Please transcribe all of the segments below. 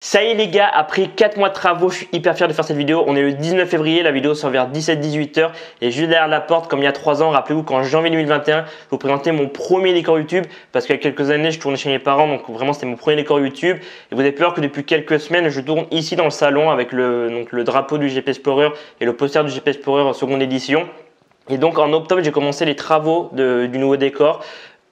Ça y est les gars, après 4 mois de travaux, je suis hyper fier de faire cette vidéo. On est le 19 février, la vidéo sort vers 17-18h et juste derrière la porte, comme il y a 3 ans, rappelez-vous qu'en janvier 2021, je vous présentais mon premier décor YouTube parce qu'il y a quelques années, je tournais chez mes parents, donc vraiment c'était mon premier décor YouTube. Et vous avez pu voir que depuis quelques semaines, je tourne ici dans le salon avec le drapeau du GP Explorer et le poster du GP Explorer seconde édition. Et donc en octobre, j'ai commencé les travaux du nouveau décor.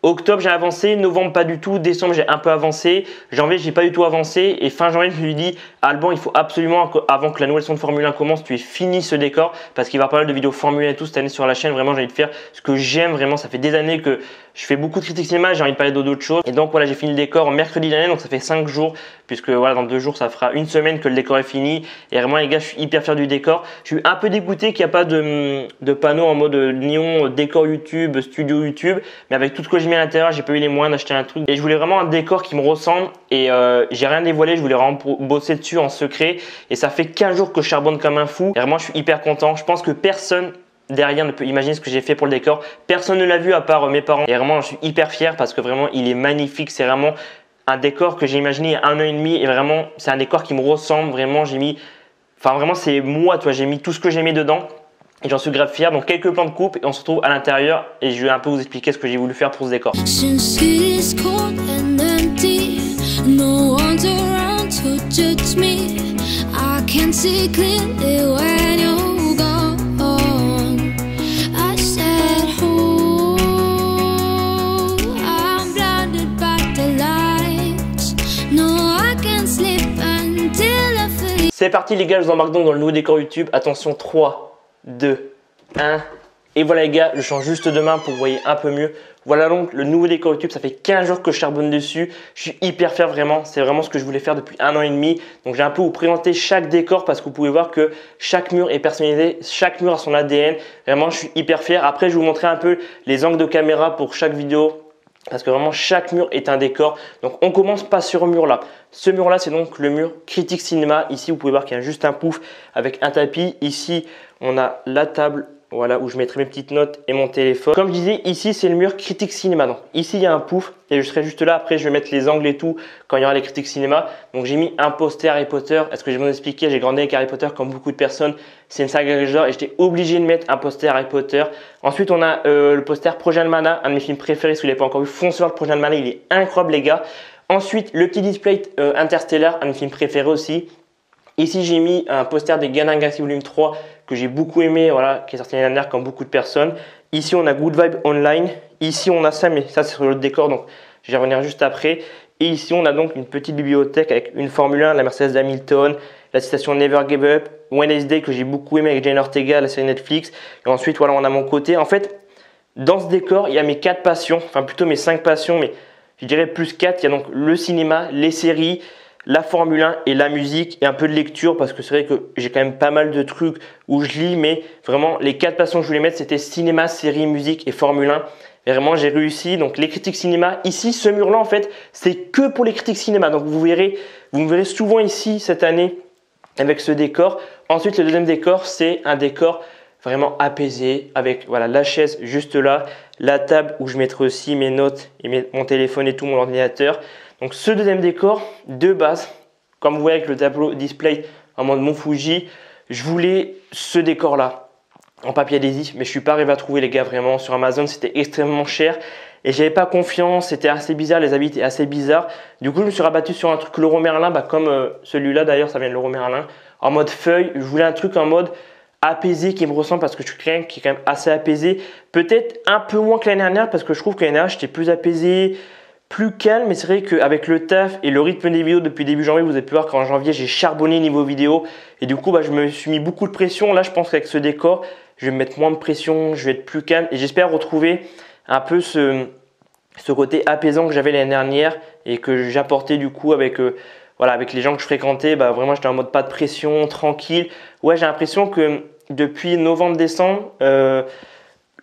Octobre, j'ai avancé, novembre, pas du tout, décembre, j'ai un peu avancé, janvier, j'ai pas du tout avancé et fin janvier, je me suis dit, Alban, il faut absolument, avant que la nouvelle saison de Formule 1 commence, tu aies fini ce décor parce qu'il va y avoir pas mal de vidéos Formule 1 et tout cette année sur la chaîne. Vraiment, j'ai envie de faire ce que j'aime vraiment. Ça fait des années que je fais beaucoup de critiques cinéma, j'ai envie de parler d'autres choses. Et donc, voilà, j'ai fini le décor mercredi dernier, donc ça fait 5 jours, puisque voilà, dans 2 jours, ça fera une semaine que le décor est fini. Et vraiment, les gars, je suis hyper fier du décor. Je suis un peu dégoûté qu'il n'y a pas de panneau en mode néon, décor YouTube, studio YouTube, mais avec tout ce que j'ai mis à l'intérieur, j'ai pas eu les moyens d'acheter un truc et je voulais vraiment un décor qui me ressemble et j'ai rien dévoilé, je voulais vraiment bosser dessus en secret et ça fait 15 jours que je charbonne comme un fou et vraiment je suis hyper content. Je pense que personne derrière ne peut imaginer ce que j'ai fait pour le décor, personne ne l'a vu à part mes parents et vraiment je suis hyper fier parce que vraiment il est magnifique. C'est vraiment un décor que j'ai imaginé il y a 1 an et demi et vraiment c'est un décor qui me ressemble. Vraiment j'ai mis, enfin vraiment c'est moi, toi, j'ai mis tout ce que j'ai mis dedans. Et j'en suis grave fier. Donc quelques plans de coupe et on se retrouve à l'intérieur et je vais un peu vous expliquer ce que j'ai voulu faire pour ce décor. C'est parti les gars, je vous embarque donc dans le nouveau décor YouTube. Attention, 3, 2, 1. Et voilà les gars, je change juste de main pour que vous voyez un peu mieux. Voilà donc le nouveau décor YouTube, ça fait 15 jours que je charbonne dessus. Je suis hyper fier vraiment, c'est vraiment ce que je voulais faire depuis 1 an et demi. Donc j'ai un peu vous présenter chaque décor parce que vous pouvez voir que chaque mur est personnalisé, chaque mur a son ADN. Vraiment je suis hyper fier. Après je vais vous montrer un peu les angles de caméra pour chaque vidéo. Parce que vraiment chaque mur est un décor. Donc on commence pas sur ce mur là. Ce mur là c'est donc le mur Critique Cinéma. Ici vous pouvez voir qu'il y a juste un pouf avec un tapis. Ici on a la table, voilà, où je mettrai mes petites notes et mon téléphone. Comme je disais, ici c'est le mur Critique Cinéma. Donc ici il y a un pouf et je serai juste là. Après je vais mettre les angles et tout quand il y aura les critiques cinéma. Donc j'ai mis un poster Harry Potter. Est-ce que je vais vous expliquer? J'ai grandi avec Harry Potter comme beaucoup de personnes. C'est une saga que j'adore et j'étais obligé de mettre un poster Harry Potter. Ensuite on a le poster Projet Almana, un de mes films préférés. Si vous ne l'avez pas encore vu, foncez voir le Projet Almana, il est incroyable les gars. Ensuite le petit display Interstellar, un de mes films préférés aussi. Ici j'ai mis un poster des Gardiens de la Galaxie volume 3 que j'ai beaucoup aimé, voilà, qui est sorti l'année dernière comme beaucoup de personnes. Ici on a Good Vibe Online. Ici on a ça, mais ça c'est sur l'autre décor, donc je vais revenir juste après. Et ici on a donc une petite bibliothèque avec une Formule 1, la Mercedes d'Hamilton, la citation Never Give Up, Wednesday que j'ai beaucoup aimé avec Jane Ortega, la série Netflix. Et ensuite voilà, on a mon côté. En fait, dans ce décor, il y a mes 4 passions, enfin plutôt mes 5 passions, mais je dirais plus 4. Il y a donc le cinéma, les séries, la Formule 1 et la musique et un peu de lecture parce que c'est vrai que j'ai quand même pas mal de trucs où je lis, mais vraiment les 4 passions que je voulais mettre c'était cinéma, série, musique et Formule 1. Et vraiment j'ai réussi. Donc les critiques cinéma, ici ce mur là en fait c'est que pour les critiques cinéma. Donc vous me verrez souvent ici cette année avec ce décor. Ensuite le deuxième décor c'est un décor vraiment apaisé avec voilà la chaise juste là, la table où je mettrai aussi mes notes et mon téléphone et tout, mon ordinateur. Donc ce deuxième décor de base, comme vous voyez avec le tableau display en mode Mont Fuji, je voulais ce décor là en papier adhésif, mais je suis pas arrivé à trouver les gars. Vraiment sur Amazon c'était extrêmement cher et j'avais pas confiance, c'était assez bizarre, les habits étaient assez bizarres. Du coup je me suis rabattu sur un truc Leroy Merlin, comme celui-là d'ailleurs, ça vient de Leroy Merlin, en mode feuille. Je voulais un truc en mode apaisé qui me ressemble parce que je suis quelqu'un qui est quand même assez apaisé, peut-être un peu moins que l'année dernière parce que je trouve que l'année dernière j'étais plus apaisé, plus calme, mais c'est vrai qu'avec le taf et le rythme des vidéos depuis début janvier, vous avez pu voir qu'en janvier j'ai charbonné niveau vidéo et du coup je me suis mis beaucoup de pression. Là je pense qu'avec ce décor je vais me mettre moins de pression, je vais être plus calme et j'espère retrouver un peu ce côté apaisant que j'avais l'année dernière et que j'apportais du coup avec voilà, avec les gens que je fréquentais. Vraiment j'étais en mode pas de pression, tranquille. Ouais, j'ai l'impression que depuis novembre-décembre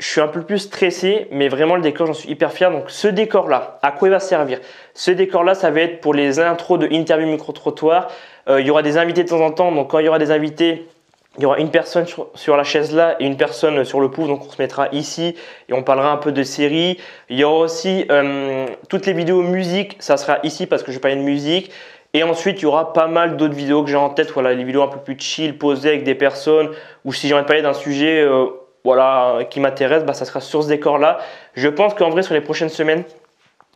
je suis un peu plus stressé, mais vraiment le décor, j'en suis hyper fier. Donc ce décor-là, à quoi il va servir? Ce décor-là, ça va être pour les intros de interview micro-trottoir. Il y aura des invités de temps en temps. Donc quand il y aura des invités, il y aura une personne sur la chaise là et une personne sur le pouf. Donc on se mettra ici et on parlera un peu de séries. Il y aura aussi toutes les vidéos musique, ça sera ici parce que je vais parler de musique. Et ensuite, il y aura pas mal d'autres vidéos que j'ai en tête. Voilà, les vidéos un peu plus chill, posées avec des personnes. Ou si j'ai envie de parler d'un sujet voilà, qui m'intéresse, ça sera sur ce décor-là. Je pense qu'en vrai, sur les prochaines semaines,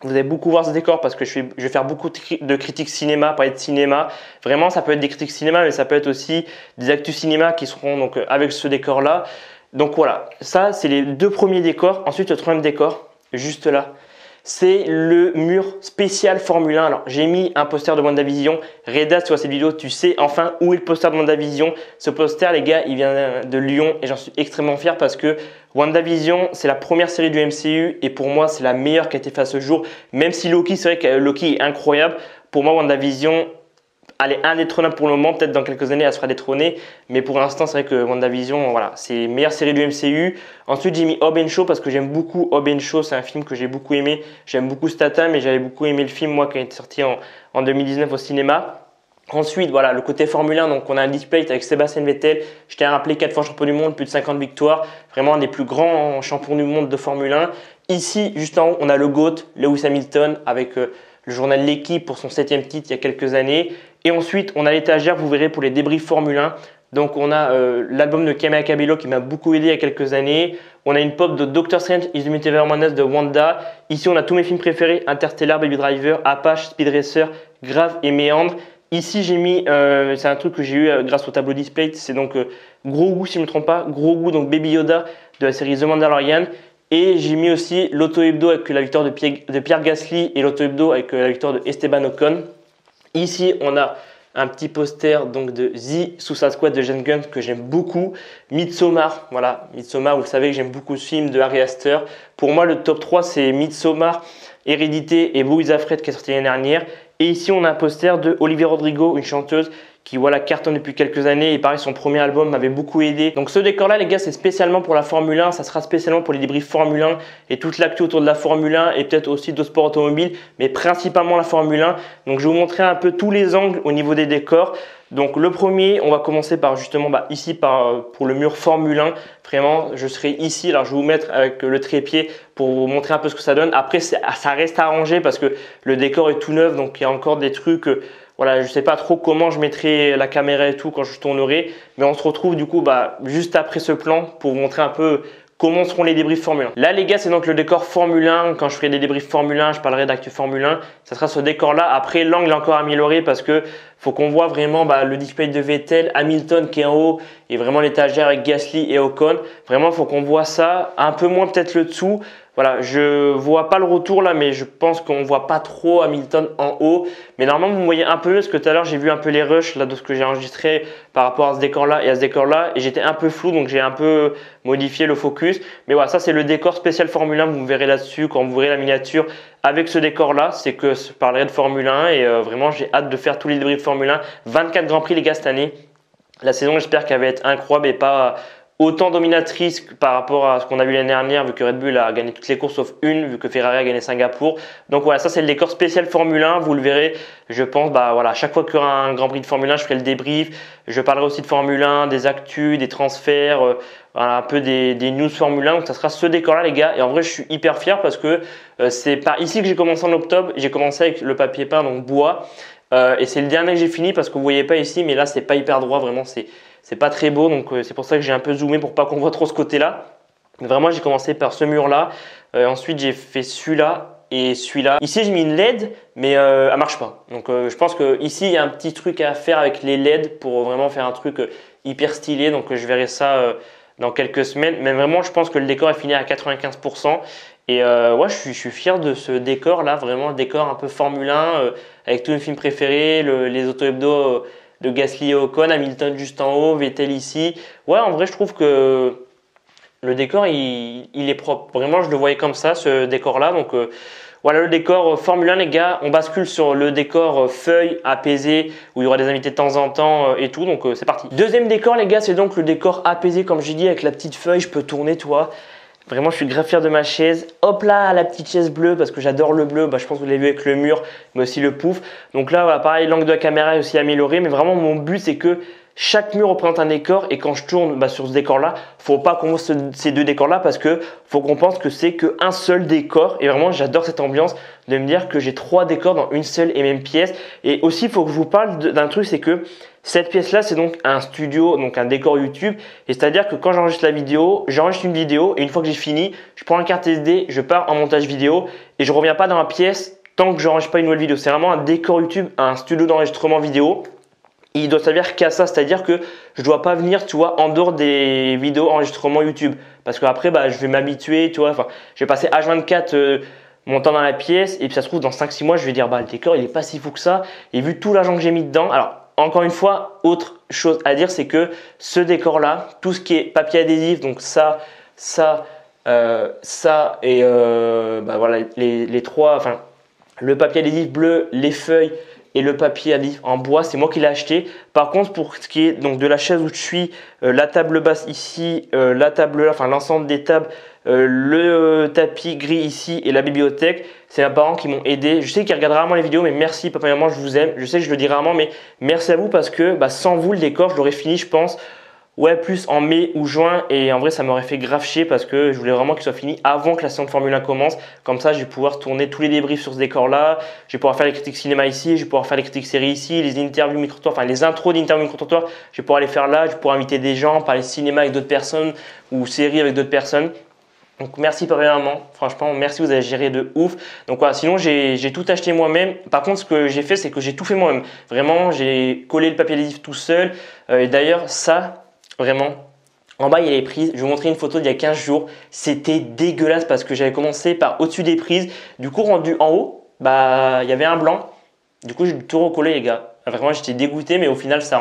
vous allez beaucoup voir ce décor parce que je vais faire beaucoup de critiques cinéma, parler de cinéma. Vraiment, ça peut être des critiques cinéma, mais ça peut être aussi des actus cinéma qui seront donc avec ce décor-là. Donc voilà, ça, c'est les deux premiers décors. Ensuite, le troisième décor, juste là. C'est le mur spécial Formule 1. Alors, j'ai mis un poster de WandaVision. Reda, tu vois cette vidéo, tu sais enfin où est le poster de WandaVision. Ce poster, les gars, il vient de Lyon et j'en suis extrêmement fier parce que WandaVision, c'est la première série du MCU et pour moi, c'est la meilleure qui a été faite à ce jour. Même si Loki, c'est vrai que Loki est incroyable. Pour moi, WandaVision, elle est indétrônable pour le moment. Peut-être dans quelques années, elle sera détrônée. Mais pour l'instant, c'est vrai que WandaVision, voilà, c'est la meilleure série du MCU. Ensuite, j'ai mis Hobbs & Shaw parce que j'aime beaucoup Hobbs & Shaw. C'est un film que j'ai beaucoup aimé. J'aime beaucoup Statham et j'avais beaucoup aimé le film, moi, qui est sorti en 2019 au cinéma. Ensuite, voilà, le côté Formule 1. Donc, on a un display avec Sébastien Vettel. Je t'ai rappelé 4 fois champion du monde, plus de 50 victoires. Vraiment un des plus grands champions du monde de Formule 1. Ici, juste en haut, on a le GOAT, Lewis Hamilton, avec le journal L'Équipe pour son 7e titre il y a quelques années. Et ensuite, on a l'étagère, vous verrez, pour les débriefs Formule 1. Donc, on a l'album de Camila Cabello qui m'a beaucoup aidé il y a quelques années. On a une pop de Doctor Strange Is the Multiverse of Madness de Wanda. Ici, on a tous mes films préférés, Interstellar, Baby Driver, Apache, Speed Racer, Grave et Méandre. Ici, j'ai mis, c'est un truc que j'ai eu grâce au tableau display, c'est donc Grogu, si je ne me trompe pas, Grogu, donc Baby Yoda de la série The Mandalorian. Et j'ai mis aussi l'auto-hebdo avec la victoire de Pierre Gasly et l'auto-hebdo avec la victoire de Esteban Ocon. Ici, on a un petit poster donc de The Suicide Squad de James Gunn que j'aime beaucoup. Midsommar, voilà, Midsommar, vous le savez que j'aime beaucoup ce film de Ari Aster. Pour moi, le top 3, c'est Midsommar, Hérédité et Louise Alfred qui est sorti l'année dernière. Et ici, on a un poster de Olivia Rodrigo, une chanteuse qui voilà, cartonne depuis quelques années. Et pareil, son premier album m'avait beaucoup aidé. Donc ce décor-là, les gars, c'est spécialement pour la Formule 1. Ça sera spécialement pour les débriefs Formule 1 et toute l'actu autour de la Formule 1 et peut-être aussi d'autres sports automobiles, mais principalement la Formule 1. Donc je vais vous montrer un peu tous les angles au niveau des décors. Donc le premier, on va commencer par justement ici pour le mur Formule 1. Vraiment, je serai ici. Alors je vais vous mettre avec le trépied pour vous montrer un peu ce que ça donne. Après, ça reste à arranger parce que le décor est tout neuf. Donc il y a encore des trucs… voilà, je ne sais pas trop comment je mettrai la caméra et tout quand je tournerai. Mais on se retrouve du coup juste après ce plan pour vous montrer un peu comment seront les débriefs Formule 1. Là les gars, c'est donc le décor Formule 1. Quand je ferai des débriefs Formule 1, je parlerai d'actu Formule 1. Ça sera ce décor-là. Après, l'angle est encore amélioré parce que faut qu'on voit vraiment le display de Vettel, Hamilton qui est en haut et vraiment l'étagère avec Gasly et Ocon. Vraiment, il faut qu'on voit ça. Un peu moins peut-être le dessous. Voilà, je vois pas le retour là, mais je pense qu'on voit pas trop Hamilton en haut. Mais normalement, vous me voyez un peu parce que tout à l'heure, j'ai vu un peu les rushs là de ce que j'ai enregistré par rapport à ce décor-là et à ce décor-là. Et j'étais un peu flou, donc j'ai un peu modifié le focus. Mais voilà, ça c'est le décor spécial Formule 1. Vous me verrez là-dessus quand vous verrez la miniature avec ce décor-là. C'est que je parlerai de Formule 1 et vraiment, j'ai hâte de faire tous les débriefs Formule 1. 24 Grands Prix les gars cette année. La saison, j'espère qu'elle va être incroyable et pas autant dominatrice par rapport à ce qu'on a vu l'année dernière, vu que Red Bull a gagné toutes les courses sauf une, vu que Ferrari a gagné Singapour. Donc voilà, ça c'est le décor spécial Formule 1, vous le verrez, je pense, voilà, chaque fois qu'il y aura un Grand Prix de Formule 1, je ferai le débrief. Je parlerai aussi de Formule 1, des actus, des transferts, voilà, un peu des news Formule 1. Donc ça sera ce décor-là les gars. Et en vrai, je suis hyper fier parce que c'est par ici que j'ai commencé en octobre. J'ai commencé avec le papier peint, donc bois. Et c'est le dernier que j'ai fini parce que vous voyez pas ici, mais là c'est pas hyper droit, vraiment c'est pas très beau, donc c'est pour ça que j'ai un peu zoomé pour pas qu'on voit trop ce côté-là. Mais vraiment j'ai commencé par ce mur-là, ensuite j'ai fait celui-là et celui-là. Ici j'ai mis une LED, mais elle marche pas. Donc je pense que ici il y a un petit truc à faire avec les LED pour vraiment faire un truc hyper stylé. Donc je verrai ça dans quelques semaines. Mais vraiment je pense que le décor est fini à 95%. Et ouais, je suis fier de ce décor là, vraiment un décor un peu Formule 1 avec tous mes films préférés, les auto-hebdo de Gasly et Ocon, Hamilton juste en haut, Vettel ici. Ouais, en vrai, je trouve que le décor il est propre. Vraiment, je le voyais comme ça, ce décor là. Donc voilà le décor Formule 1 les gars. On bascule sur le décor feuille apaisé où il y aura des invités de temps en temps et tout. Donc c'est parti. Deuxième décor les gars, c'est donc le décor apaisé comme j'ai dit avec la petite feuille. Je peux tourner, toi. Vraiment, je suis grave fier de ma chaise. Hop là, la petite chaise bleue parce que j'adore le bleu. Je pense que vous l'avez vu avec le mur, mais aussi le pouf. Donc là, voilà, pareil, l'angle de la caméra est aussi amélioré. Mais vraiment, mon but, c'est que chaque mur représente un décor et quand je tourne sur ce décor-là, faut pas qu'on voit ces deux décors-là parce que faut qu'on pense que c'est qu'un seul décor. Et vraiment, j'adore cette ambiance de me dire que j'ai 3 décors dans une seule et même pièce. Et aussi, il faut que je vous parle d'un truc, c'est que cette pièce-là, c'est donc un studio, donc un décor YouTube. Et c'est-à-dire que quand j'enregistre la vidéo, j'enregistre une vidéo et une fois que j'ai fini, je prends une carte SD, je pars en montage vidéo et je reviens pas dans la pièce tant que j'enregistre pas une nouvelle vidéo. C'est vraiment un décor YouTube, un studio d'enregistrement vidéo. Il doit servir qu'à ça, c'est-à-dire que je ne dois pas venir, tu vois, en dehors des vidéos enregistrement YouTube. Parce qu'après, je vais m'habituer, tu vois, je vais passer H24 mon temps dans la pièce et puis ça se trouve dans 5-6 mois, je vais dire, le décor, il n'est pas si fou que ça. Et vu tout l'argent que j'ai mis dedans, alors encore une fois, autre chose à dire, c'est que ce décor-là, tout ce qui est papier adhésif, donc ça et voilà, les trois, enfin, le papier adhésif bleu, les feuilles, et le papier adhésif en bois, c'est moi qui l'ai acheté. Par contre, pour ce qui est donc de la chaise où je suis, la table basse ici, la table là, enfin l'ensemble des tables, le tapis gris ici et la bibliothèque, c'est mes parents qui m'ont aidé. Je sais qu'ils regardent rarement les vidéos, mais merci papa et maman, je vous aime. Je sais que je le dis rarement, mais merci à vous parce que sans vous, le décor, je l'aurais fini, je pense. Ouais, plus en mai ou juin et en vrai ça m'aurait fait grave chier parce que je voulais vraiment qu'il soit fini avant que la saison de Formule 1 commence. Comme ça je vais pouvoir tourner tous les débriefs sur ce décor là, je vais pouvoir faire les critiques cinéma ici, je vais pouvoir faire les critiques séries ici, les interviews micro-trottoirs, enfin les intros d'interviews micro-trottoirs, je vais pouvoir les faire là, je vais pouvoir inviter des gens, parler cinéma avec d'autres personnes ou séries avec d'autres personnes. Donc merci papa et maman, franchement merci, vous avez géré de ouf. Donc voilà, sinon j'ai tout acheté moi-même. Par contre ce que j'ai fait c'est que j'ai tout fait moi-même. Vraiment j'ai collé le papier adhésif tout seul et d'ailleurs ça vraiment en bas il y a les prises. Je vais vous montrer une photo d'il y a 15 jours. C'était dégueulasse parce que j'avais commencé par au-dessus des prises. Du coup rendu en haut, il y avait un blanc. Du coup j'ai tout recollé les gars. Vraiment j'étais dégoûté mais au final ça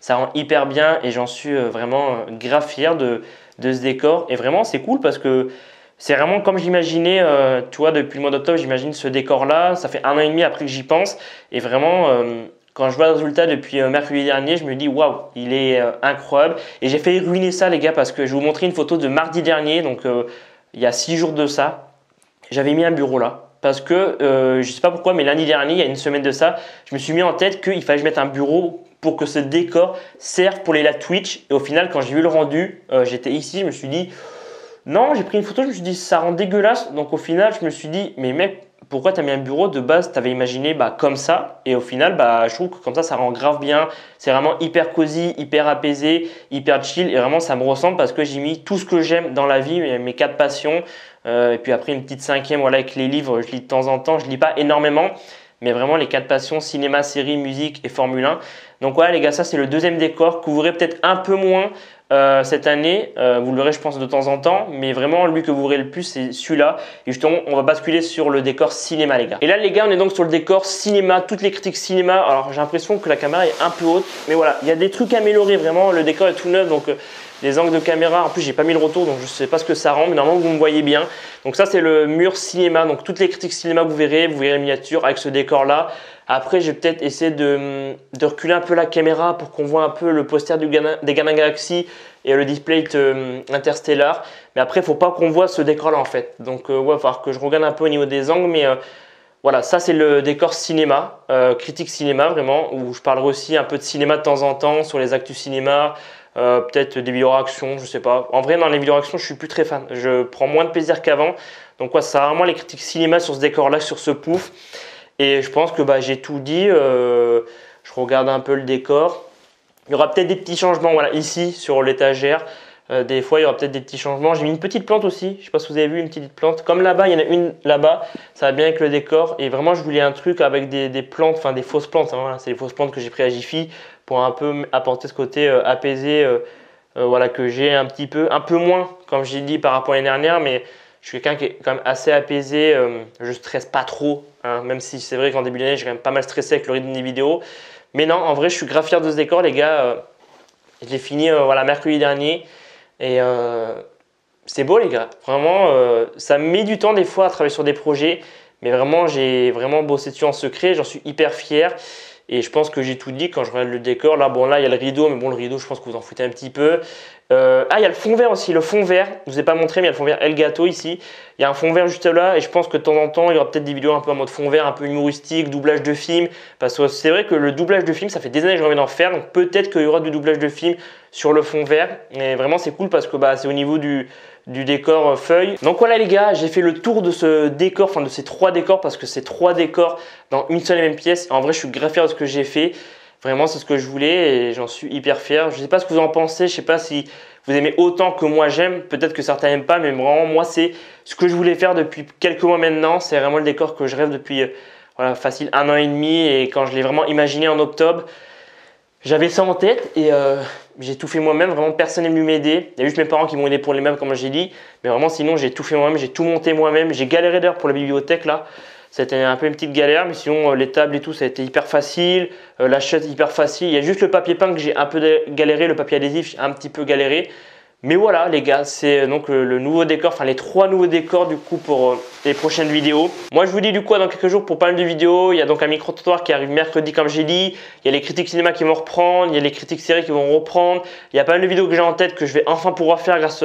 rend hyper bien et j'en suis vraiment grave fier de ce décor. Et vraiment c'est cool parce que c'est vraiment comme j'imaginais, tu vois, depuis le mois d'octobre, j'imagine ce décor-là. Ça fait 1 an et demi après que j'y pense. Et vraiment, quand je vois le résultat depuis mercredi dernier, je me dis waouh, il est incroyable. Et j'ai failli ruiner ça, les gars, parce que je vais vous montrer une photo de mardi dernier, donc il y a 6 jours de ça. J'avais mis un bureau là. Parce que je ne sais pas pourquoi, mais lundi dernier, il y a une semaine de ça, je me suis mis en tête qu'il fallait que je mette un bureau pour que ce décor serve pour les live Twitch. Et au final, quand j'ai vu le rendu, j'étais ici, je me suis dit non, j'ai pris une photo, je me suis dit ça rend dégueulasse. Donc au final, je me suis dit mais mec, pourquoi tu as mis un bureau? De base, tu avais imaginé comme ça. Et au final, je trouve que comme ça rend grave bien. C'est vraiment hyper cosy, hyper apaisé, hyper chill. Et vraiment, ça me ressemble parce que j'ai mis tout ce que j'aime dans la vie, mes 4 passions. Et puis après, une petite 5e, voilà, avec les livres, je lis de temps en temps. Je lis pas énormément, mais vraiment les 4 passions, cinéma, série, musique et Formule 1. Donc voilà les gars, ça c'est le deuxième décor que vous verrez peut-être un peu moins cette année. Vous le verrez je pense de temps en temps, mais vraiment lui que vous verrez le plus c'est celui-là. Et justement on va basculer sur le décor cinéma les gars. Et là les gars on est donc sur le décor cinéma, toutes les critiques cinéma. Alors j'ai l'impression que la caméra est un peu haute, mais voilà, il y a des trucs à améliorer vraiment. Le décor est tout neuf donc les angles de caméra, en plus j'ai pas mis le retour donc je sais pas ce que ça rend, mais normalement vous me voyez bien. Donc ça c'est le mur cinéma, donc toutes les critiques cinéma que vous verrez les miniatures avec ce décor là. Après je vais peut-être essayer de reculer un peu la caméra pour qu'on voit un peu le poster des Gardiens Galaxy et le display Interstellar. Mais après il faut pas qu'on voit ce décor là en fait. Donc ouais, il va falloir que je regarde un peu au niveau des angles, mais voilà, ça c'est le décor cinéma, critique cinéma vraiment, où je parlerai aussi un peu de cinéma de temps en temps, sur les actus cinéma, peut-être des vidéos réactions, je sais pas. En vrai dans les vidéos réactions je suis plus très fan, je prends moins de plaisir qu'avant. Donc ouais, ça sera vraiment les critiques cinéma sur ce décor là, sur ce pouf. Et je pense que j'ai tout dit, je regarde un peu le décor. Il y aura peut-être des petits changements, voilà, ici sur l'étagère. Des fois, il y aura peut-être des petits changements. J'ai mis une petite plante aussi. Je ne sais pas si vous avez vu une petite plante. Comme là-bas, il y en a une là-bas. Ça va bien avec le décor. Et vraiment, je voulais un truc avec des plantes, enfin des fausses plantes. Hein, voilà. C'est les fausses plantes que j'ai pris à Jiffy pour un peu apporter ce côté apaisé, voilà, que j'ai un peu moins, comme j'ai dit par rapport à l'année dernière. Mais je suis quelqu'un qui est quand même assez apaisé. Je stresse pas trop, hein, même si c'est vrai qu'en début d'année, j'ai quand même pas mal stressé avec le rythme des vidéos. Mais non, en vrai, je suis grave fier de ce décor, les gars. Je l'ai fini voilà, mercredi dernier. Et c'est beau les gars, vraiment ça me met du temps des fois à travailler sur des projets, mais vraiment j'ai vraiment bossé dessus en secret, j'en suis hyper fier Et je pense que j'ai tout dit quand je regarde le décor. Là, bon, là, il y a le rideau, mais bon, le rideau, je pense que vous en foutez un petit peu. Il y a le fond vert aussi, le fond vert. Je ne vous ai pas montré, mais il y a le fond vert Elgato ici. Il y a un fond vert juste là, et je pense que de temps en temps, il y aura peut-être des vidéos un peu en mode fond vert, un peu humoristique, doublage de film. Parce que c'est vrai que le doublage de film, ça fait des années que j'ai envie d'en faire. Donc peut-être qu'il y aura du doublage de film sur le fond vert. Et vraiment, c'est cool parce que c'est au niveau du décor feuille. Donc voilà les gars, j'ai fait le tour de ce décor, enfin de ces 3 décors, parce que c'est 3 décors dans une seule et même pièce. En vrai, je suis grave fier de ce que j'ai fait. Vraiment, c'est ce que je voulais et j'en suis hyper fier. Je ne sais pas ce que vous en pensez, je ne sais pas si vous aimez autant que moi j'aime. Peut-être que certains n'aiment pas, mais vraiment, moi, c'est ce que je voulais faire depuis quelques mois maintenant. C'est vraiment le décor que je rêve depuis voilà, facile 1 an et demi. Et quand je l'ai vraiment imaginé en octobre, j'avais ça en tête et j'ai tout fait moi-même. Vraiment, personne n'est venu m'aider. Il y a juste mes parents qui m'ont aidé pour les meubles, comme j'ai dit. Mais vraiment, sinon, j'ai tout fait moi-même. J'ai tout monté moi-même. J'ai galéré d'ailleurs pour la bibliothèque là. C'était un peu une petite galère, mais sinon les tables et tout, ça a été hyper facile. La chaise hyper facile. Il y a juste le papier peint que j'ai un peu galéré. Le papier adhésif, j'ai un petit peu galéré. Mais voilà les gars, c'est donc le nouveau décor, enfin les 3 nouveaux décors du coup pour les prochaines vidéos. Moi je vous dis du coup dans quelques jours pour pas mal de vidéos, il y a donc un micro-trottoir qui arrive mercredi comme j'ai dit, il y a les critiques cinéma qui vont reprendre, il y a les critiques séries qui vont reprendre, il y a pas mal de vidéos que j'ai en tête que je vais enfin pouvoir faire grâce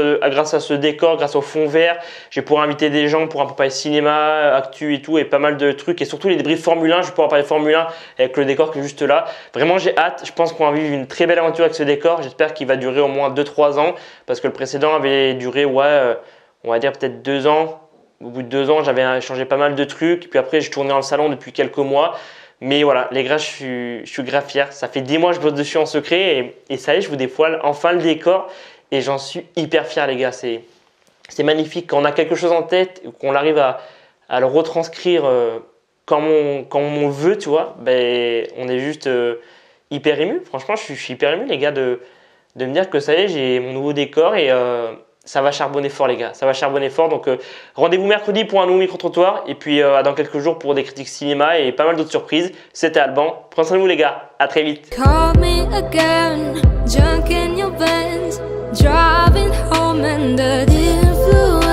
à ce décor, grâce au fond vert. Je vais pouvoir inviter des gens pour un peu parler cinéma, actu et tout et pas mal de trucs et surtout les débriefs Formule 1, je vais pouvoir parler Formule 1 avec le décor qui est juste là. Vraiment j'ai hâte, je pense qu'on va vivre une très belle aventure avec ce décor, j'espère qu'il va durer au moins 2-3 ans. Parce que le précédent avait duré, on va dire peut-être 2 ans. Au bout de 2 ans, j'avais changé pas mal de trucs. Puis après, je tournais dans le salon depuis quelques mois. Mais voilà, les gars, je suis grave fier. Ça fait 10 mois que je bosse dessus en secret. Et ça y est, je vous dévoile enfin le décor. Et j'en suis hyper fier, les gars. C'est magnifique. Quand on a quelque chose en tête, qu'on arrive à le retranscrire comme on veut, tu vois, ben, on est juste hyper ému. Franchement, je suis hyper ému, les gars, de me dire que ça y est, j'ai mon nouveau décor et ça va charbonner fort les gars, ça va charbonner fort. Donc rendez-vous mercredi pour un nouveau micro-trottoir et puis dans quelques jours pour des critiques cinéma et pas mal d'autres surprises. C'était Alban, prenez soin de vous les gars, à très vite. Call me again, junk in your veins, driving home under the influence.